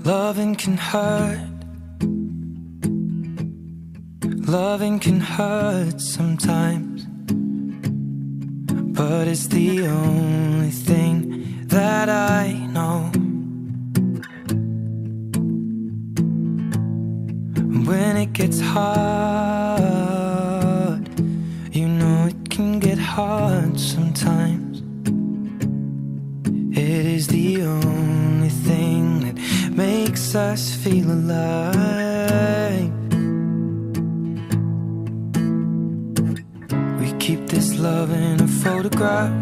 Loving can hurt. Loving can hurt sometimes, but it's the only thing that I know. When it gets hard, you know it can get hard sometimes. It is the only thing that makes us feel alive. We keep this love in a photograph.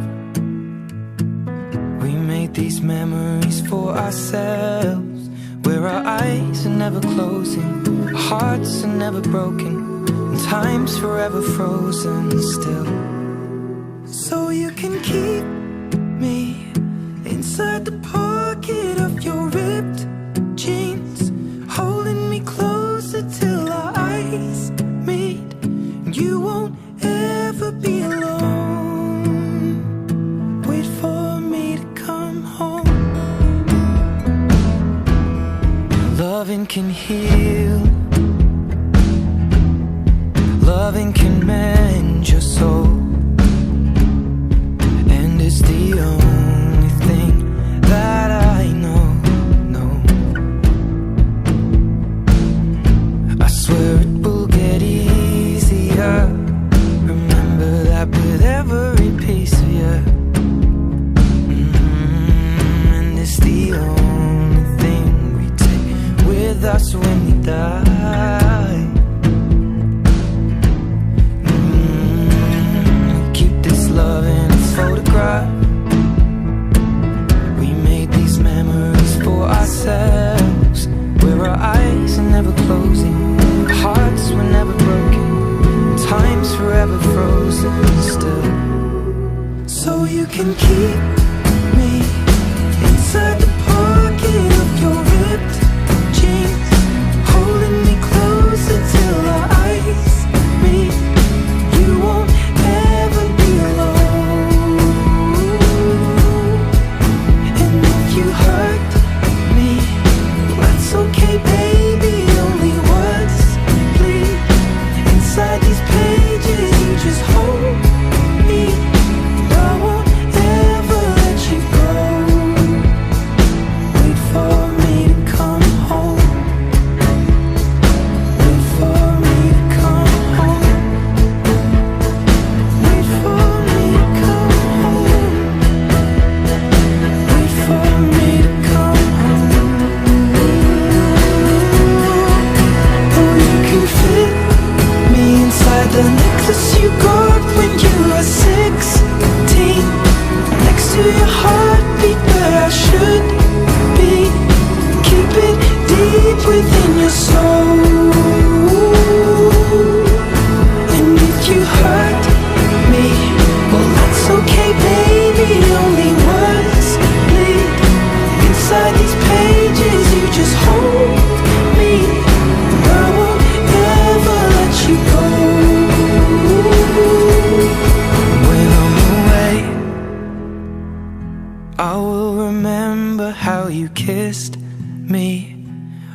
We made these memories for ourselves, where our eyes are never closing, our hearts are never broken, and time's forever frozen still. So you can keep me inside the pocket of your ripped jeans, holding me closer till our eyes meet, and you won't ever be alone. Wait for me to come home. Loving can heal. Loving can mend your soul, and it's the only thing that I know. I swear it will get easier. Remember that with every piece of you. And it's the only thing we take with us when we die. Keep this love in a photograph. We made these memories for ourselves, where our eyes are never closing, our hearts were never broken, time's forever frozen still. So you can keep me inside the pocket of your ripped jeans, holding me closer till our eyes meet. You won't ever be alone. And if you hurt me, that's okay, baby. Only words bleed inside these pages. You just hold me. I won't ever let you go. Wait for me to come home. Wait for me to come home. Wait for me to come home. Wait for me to come home. Oh, you can fit me inside the necklace you got when you were 16, next to your heartbeat where I should be. Keep it deep within your soul. And if you hurt me, well, that's okay, baby. Only words bleed inside these pages. You just hold me. I won't ever let you go. When I'm away, I will remember how you kissed me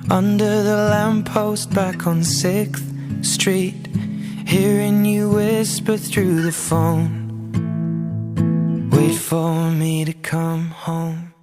under the lamppost back on 6th Street, hearing you whisper through the phone. Wait for me to come home.